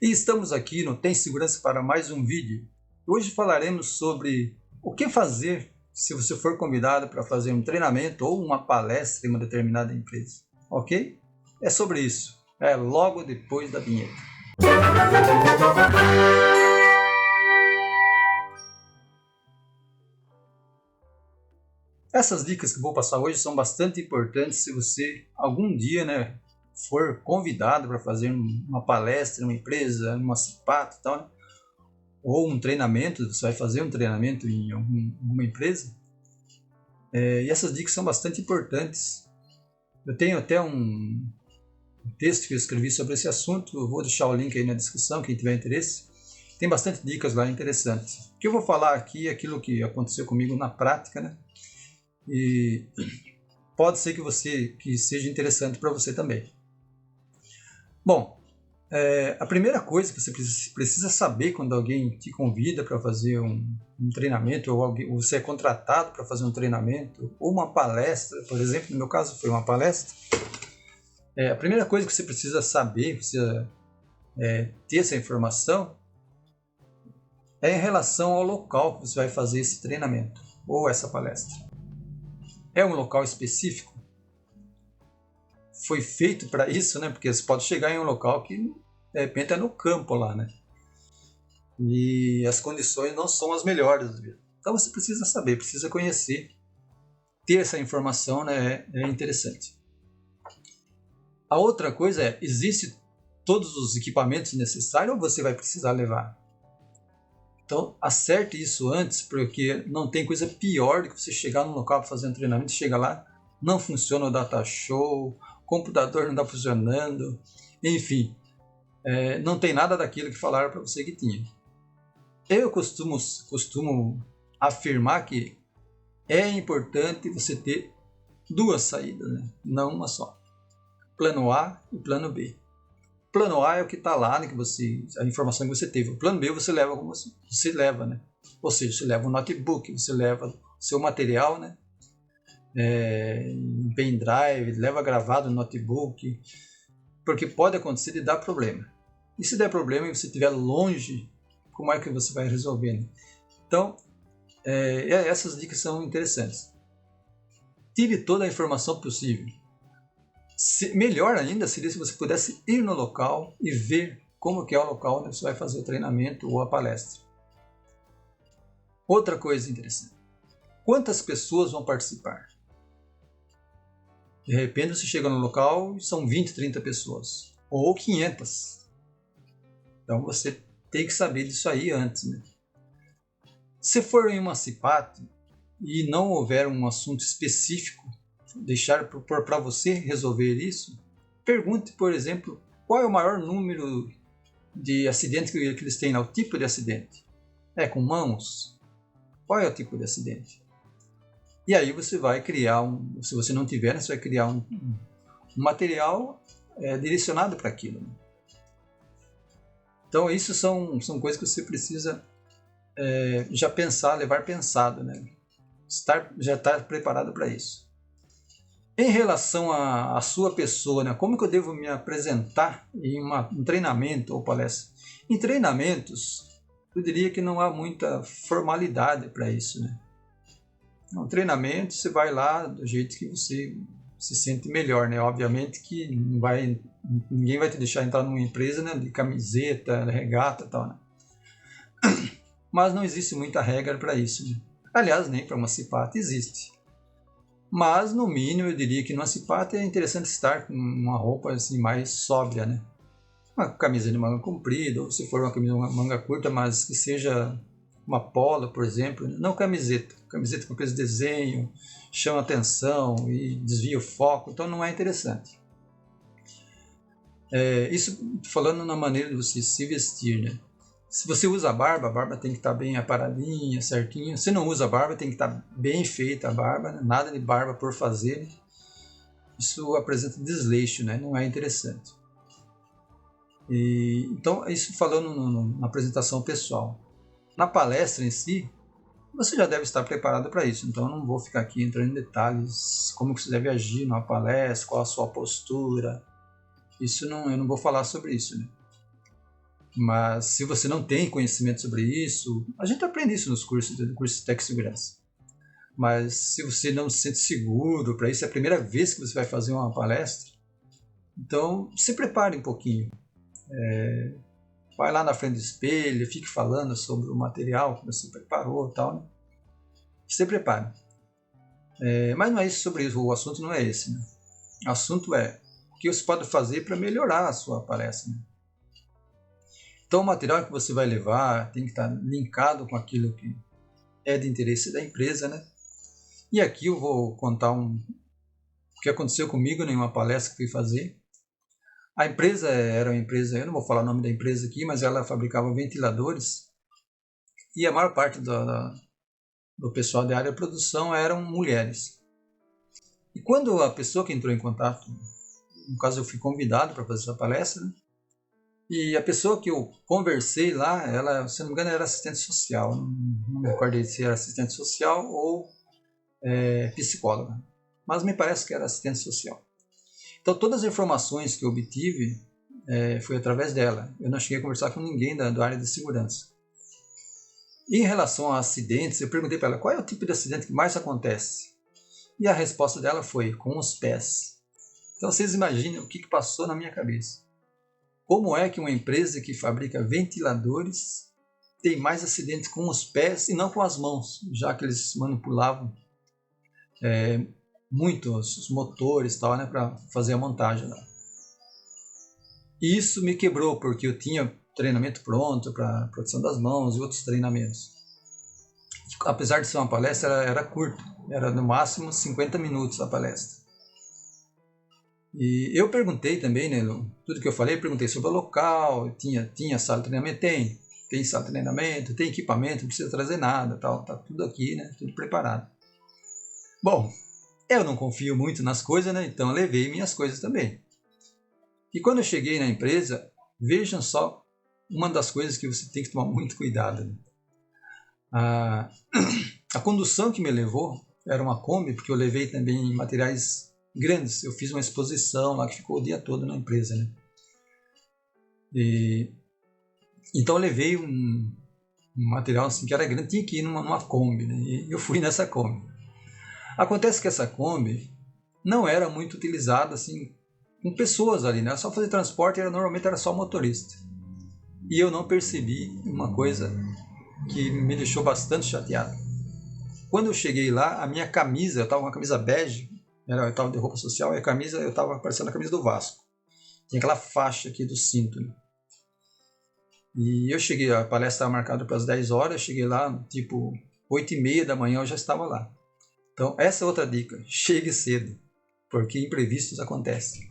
E estamos aqui no Tem Segurança para mais um vídeo. Hoje falaremos sobre o que fazer se você for convidado para fazer um treinamento ou uma palestra em uma determinada empresa. Ok? É sobre isso. É logo depois da vinheta. Essas dicas que vou passar hoje são bastante importantes se você algum dia, for convidado para fazer uma palestra em uma empresa, numa CIPAT e tal, ou um treinamento, você vai fazer um treinamento em alguma empresa. E essas dicas são bastante importantes. Eu tenho até um texto que eu escrevi sobre esse assunto, eu vou deixar o link aí na descrição, quem tiver interesse. Tem bastante dicas lá interessantes. O que eu vou falar aqui é aquilo que aconteceu comigo na prática, né? E pode ser que seja interessante para você também. Bom, a primeira coisa que você precisa saber quando alguém te convida para fazer um treinamento, ou você é contratado para fazer um treinamento, ou uma palestra, por exemplo, no meu caso foi uma palestra, a primeira coisa que você precisa saber, precisa ter essa informação, é em relação ao local que você vai fazer esse treinamento, ou essa palestra. É um local específico? Foi feito para isso, né? Porque você pode chegar em um local que de repente é no campo lá, né? E as condições não são as melhores. Então você precisa saber, precisa conhecer, ter essa informação, né? É interessante. A outra coisa é, existe todos os equipamentos necessários ou você vai precisar levar? Então acerte isso antes, porque não tem coisa pior do que você chegar num local para fazer um treinamento, chega lá, não funciona o data show, o computador não está funcionando, enfim, não tem nada daquilo que falaram para você que tinha. Eu costumo afirmar que é importante você ter duas saídas, né? Não uma só. Plano A e plano B. Plano A é o que está lá, né, a informação que você teve. O plano B você leva como você leva, né? Ou seja, você leva um notebook, você leva o seu material, né? Em pendrive, leva gravado no notebook, porque pode acontecer de dar problema. E se der problema e você estiver longe, como é que você vai resolver, né? Então, essas dicas são interessantes. Tire toda a informação possível. Melhor ainda seria se você pudesse ir no local e ver como que é o local onde você vai fazer o treinamento ou a palestra. Outra coisa interessante. Quantas pessoas vão participar? De repente você chega no local e são 20, 30 pessoas. Ou 500. Então você tem que saber disso aí antes, né? Se for em uma CIPAT e não houver um assunto específico, deixar para você resolver isso, pergunte, por exemplo, qual é o maior número de acidentes que eles têm, o tipo de acidente. É com mãos? Qual é o tipo de acidente? E aí você vai criar, se você não tiver, você vai criar um material direcionado para aquilo. Então isso são coisas que você precisa já pensar, levar pensado, né? Já estar preparado para isso. Em relação à sua pessoa, né? Como que eu devo me apresentar em um treinamento ou palestra? Em treinamentos, eu diria que não há muita formalidade para isso, né? No treinamento, você vai lá do jeito que você se sente melhor, né? Obviamente que ninguém vai te deixar entrar numa empresa, né, de camiseta, regata e tal, né? Mas não existe muita regra para isso, né? Aliás, nem para uma CIPAT existe. Mas, no mínimo, eu diria que numa CIPAT é interessante estar com uma roupa assim, mais sóbria, né? Uma camisa de manga comprida, ou se for uma camisa de manga curta, mas que seja uma polo, por exemplo, não camiseta. Camiseta com aqueles desenhos, chama atenção e desvia o foco, então não é interessante. Isso falando na maneira de você se vestir, né? Se você usa a barba tem que estar bem aparadinha, certinha. Se não usa a barba, tem que estar bem feita a barba, né? Nada de barba por fazer. Isso apresenta desleixo, né? Não é interessante. Então, isso falando na apresentação pessoal. Na palestra em si, você já deve estar preparado para isso. Então, eu não vou ficar aqui entrando em detalhes como que você deve agir numa palestra, qual a sua postura. Eu não vou falar sobre isso, né? Mas se você não tem conhecimento sobre isso, a gente aprende isso nos cursos, no curso de Tec Segurança. Mas se você não se sente seguro para isso, é a primeira vez que você vai fazer uma palestra, então se prepare um pouquinho. Vai lá na frente do espelho, fique falando sobre o material que você preparou e tal, né? Se prepare. Mas não é isso sobre isso, o assunto não é esse, né? O assunto é o que você pode fazer para melhorar a sua palestra, né? Então o material que você vai levar tem que estar linkado com aquilo que é de interesse da empresa, né? E aqui eu vou contar o que aconteceu comigo em uma palestra que fui fazer. A empresa era uma empresa, eu não vou falar o nome da empresa aqui, mas ela fabricava ventiladores e a maior parte do pessoal da área de produção eram mulheres. E quando a pessoa que entrou em contato, no caso eu fui convidado para fazer essa palestra, né? E a pessoa que eu conversei lá, ela, se não me engano, era assistente social, não me recordo se era assistente social ou psicóloga, mas me parece que era assistente social. Então todas as informações que eu obtive foi através dela. Eu não cheguei a conversar com ninguém da área de segurança. E em relação a acidentes, eu perguntei para ela qual é o tipo de acidente que mais acontece. E a resposta dela foi com os pés. Então vocês imaginem o que passou na minha cabeça. Como é que uma empresa que fabrica ventiladores tem mais acidentes com os pés e não com as mãos, já que eles manipulavam muito os motores tal, né, para fazer a montagem lá. E isso me quebrou, porque eu tinha treinamento pronto para proteção das mãos e outros treinamentos. Apesar de ser uma palestra, era curto, era no máximo 50 minutos a palestra. E eu perguntei também, né, tudo que eu falei, perguntei sobre o local, tinha sala de treinamento, tem sala de treinamento, tem equipamento, não precisa trazer nada, tal, tá tudo aqui, né, tudo preparado. Bom, eu não confio muito nas coisas, né, então eu levei minhas coisas também. E quando eu cheguei na empresa, vejam só uma das coisas que você tem que tomar muito cuidado, né? A condução que me levou era uma Kombi, porque eu levei também materiais grandes. Eu fiz uma exposição lá que ficou o dia todo na empresa, né? Então eu levei um material assim que era grande, tinha que ir numa Kombi, né? E eu fui nessa Kombi. Acontece que essa Kombi não era muito utilizada assim com pessoas ali, né? Só fazer transporte normalmente era só motorista. E eu não percebi uma coisa que me deixou bastante chateado. Quando eu cheguei lá, a minha camisa, eu estava com uma camisa bege, eu estava de roupa social, e a camisa, eu estava parecendo a camisa do Vasco. Tinha aquela faixa aqui do cinto, né? E eu cheguei, a palestra estava marcada para as 10 horas, eu cheguei lá, tipo, 8h30 da manhã eu já estava lá. Então, essa é outra dica, chegue cedo, porque imprevistos acontecem.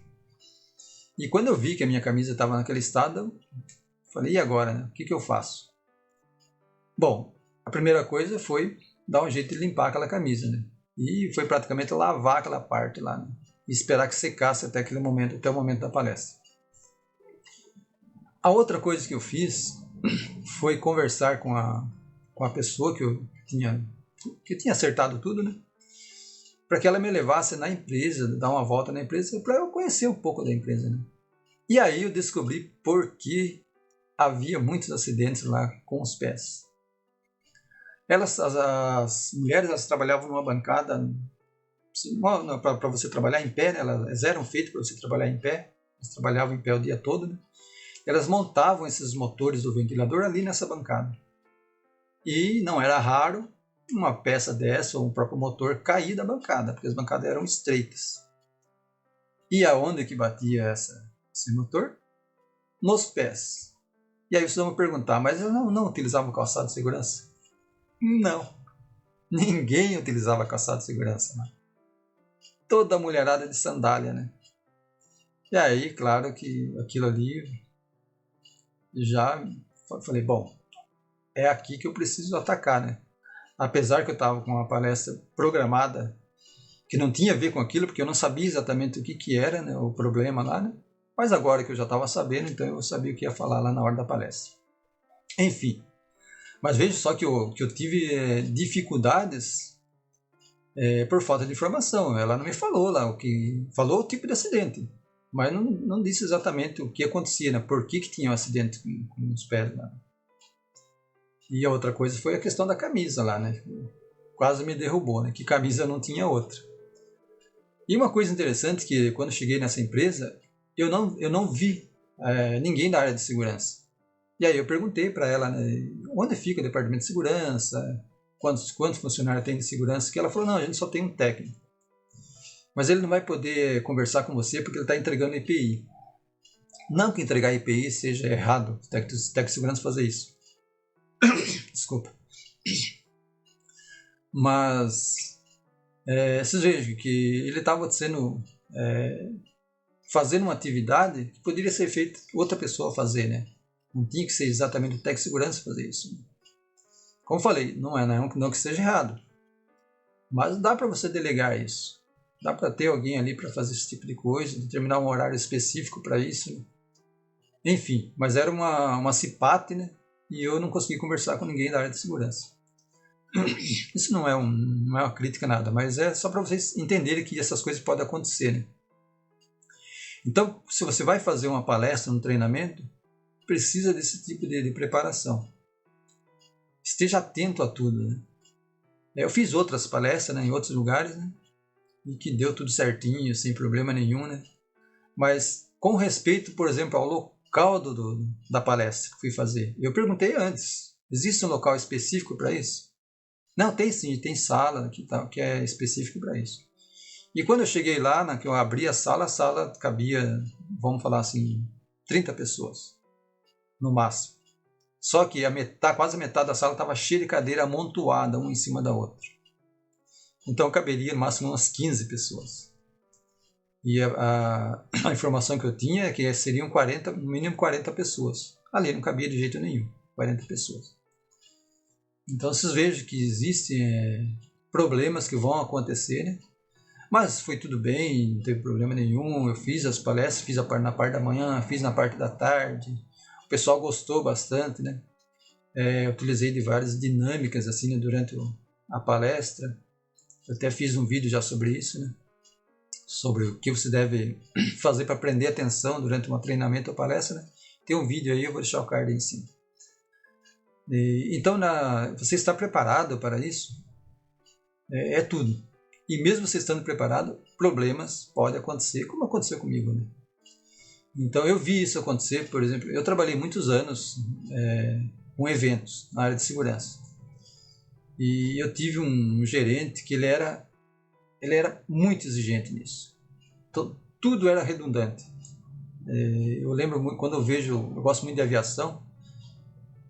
E quando eu vi que a minha camisa estava naquele estado, eu falei, e agora, né? O que eu faço? Bom, a primeira coisa foi dar um jeito de limpar aquela camisa, né? E foi praticamente lavar aquela parte lá, né? E esperar que secasse até aquele momento, até o momento da palestra. A outra coisa que eu fiz foi conversar com a pessoa que eu tinha acertado tudo, né? Para que ela me levasse na empresa, dar uma volta na empresa, para eu conhecer um pouco da empresa, né? E aí eu descobri por que havia muitos acidentes lá com os pés. As mulheres, elas trabalhavam numa bancada, para você trabalhar em pé, né? Elas eram feitas para você trabalhar em pé, elas trabalhavam em pé o dia todo, né? Elas montavam esses motores do ventilador ali nessa bancada. E não era raro uma peça dessa ou um próprio motor cair da bancada, porque as bancadas eram estreitas. E aonde que batia esse motor? Nos pés. E aí vocês vão me perguntar, mas eu não utilizava calçado de segurança? Não. Ninguém utilizava calçado de segurança, né? Toda a mulherada de sandália, né? E aí, claro que aquilo ali já falei, bom, é aqui que eu preciso atacar, né? Apesar que eu estava com uma palestra programada que não tinha a ver com aquilo, porque eu não sabia exatamente o que era, né, o problema lá, né? Mas agora que eu já estava sabendo, então eu sabia o que ia falar lá na hora da palestra. Enfim, mas veja só que eu tive dificuldades por falta de informação. Ela não me falou lá falou o tipo de acidente, mas não disse exatamente o que acontecia, né? Por que tinha um acidente com os pés lá. E a outra coisa foi a questão da camisa lá, né? Quase me derrubou, né? Que camisa não tinha outra. E uma coisa interessante que quando cheguei nessa empresa, eu não vi ninguém da área de segurança. E aí eu perguntei para ela, né, onde fica o departamento de segurança, quantos funcionários tem de segurança, que ela falou, não, a gente só tem um técnico. Mas ele não vai poder conversar com você porque ele está entregando EPI. Não que entregar EPI seja errado, o técnico de segurança fazer isso. Desculpa. Mas vocês vejam que ele estava fazendo uma atividade que poderia ser feita outra pessoa fazer, né? Não tinha que ser exatamente o técnico de segurança fazer isso. Como falei, não que seja errado, mas dá para você delegar isso. Dá para ter alguém ali para fazer esse tipo de coisa, determinar um horário específico para isso. Né? Enfim, mas era uma CIPAT, né? E eu não consegui conversar com ninguém da área de segurança. Isso não é uma crítica nada, mas é só para vocês entenderem que essas coisas podem acontecer. Né? Então, se você vai fazer uma palestra, um treinamento, precisa desse tipo de preparação. Esteja atento a tudo. Né? Eu fiz outras palestras, né, em outros lugares, né, e que deu tudo certinho, sem problema nenhum. Né? Mas com respeito, por exemplo, ao local da palestra que fui fazer, eu perguntei antes, existe um local específico para isso? Não, tem sim, tem sala que é específico para isso. E quando eu cheguei lá, que eu abri a sala cabia, vamos falar assim, 30 pessoas, no máximo. Só que quase a metade da sala estava cheia de cadeira amontoada, uma em cima da outra. Então caberia no máximo umas 15 pessoas. E a informação que eu tinha é que seriam no mínimo 40 pessoas. Ali não cabia de jeito nenhum, 40 pessoas. Então vocês vejam que existem problemas que vão acontecer, né? Mas foi tudo bem, não teve problema nenhum. Eu fiz as palestras, fiz na parte da manhã, fiz na parte da tarde. O pessoal gostou bastante, né? Eu utilizei de várias dinâmicas assim, né, durante a palestra. Eu até fiz um vídeo já sobre isso, né? Sobre o que você deve fazer para prender atenção durante um treinamento ou palestra. Né? Tem um vídeo aí, eu vou deixar o card aí em cima. Então, você está preparado para isso? É tudo. E mesmo você estando preparado, problemas podem acontecer, como aconteceu comigo. Né? Então, eu vi isso acontecer, por exemplo, eu trabalhei muitos anos com eventos na área de segurança. E eu tive um gerente que ele era muito exigente nisso. Então, tudo era redundante. Eu lembro muito, eu gosto muito de aviação,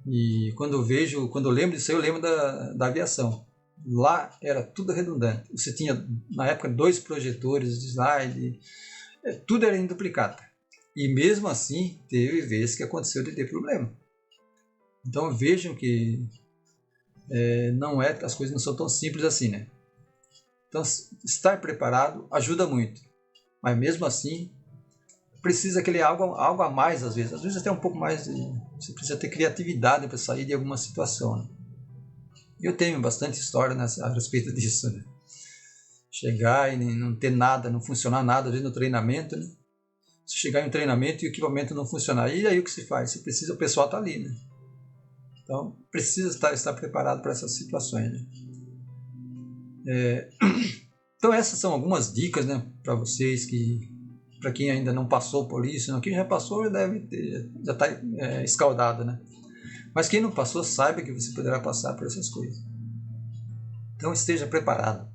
e quando eu lembro disso, eu lembro da aviação. Lá era tudo redundante. Você tinha, na época, 2 projetores de slide, tudo era em duplicata. E mesmo assim, teve vezes que aconteceu de ter problema. Então vejam que as coisas não são tão simples assim, né? Então, estar preparado ajuda muito. Mas mesmo assim, precisa aquele algo a mais às vezes. Às vezes até um pouco mais, você precisa ter criatividade para sair de alguma situação. Né? Eu tenho bastante história a respeito disso. Né? Chegar e não ter nada, não funcionar nada dentro do treinamento. Né? Se chegar em um treinamento e o equipamento não funcionar, e aí o que se faz? Você precisa, o pessoal está ali. Né? Então, precisa estar preparado para essas situações. Né? Então, essas são algumas dicas, né, para vocês para quem ainda não passou por isso, quem já passou já está escaldado, né? Mas quem não passou, saiba que você poderá passar por essas coisas. Então esteja preparado.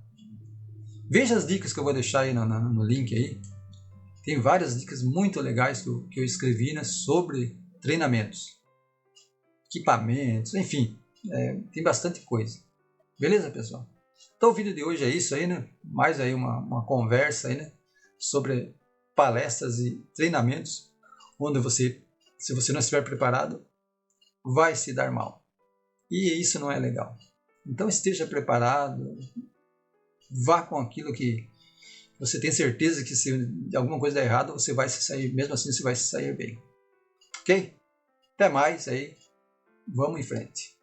Veja as dicas que eu vou deixar aí no link aí. Tem várias dicas muito legais que eu escrevi, né, sobre treinamentos, equipamentos, enfim, tem bastante coisa. Beleza, pessoal? Então o vídeo de hoje é isso aí, né? Mais aí uma conversa aí, né, sobre palestras e treinamentos, onde se você não estiver preparado, vai se dar mal. E isso não é legal. Então esteja preparado, vá com aquilo que você tem certeza que se alguma coisa der errado, você vai se sair, mesmo assim você vai se sair bem. Ok? Até mais aí, vamos em frente.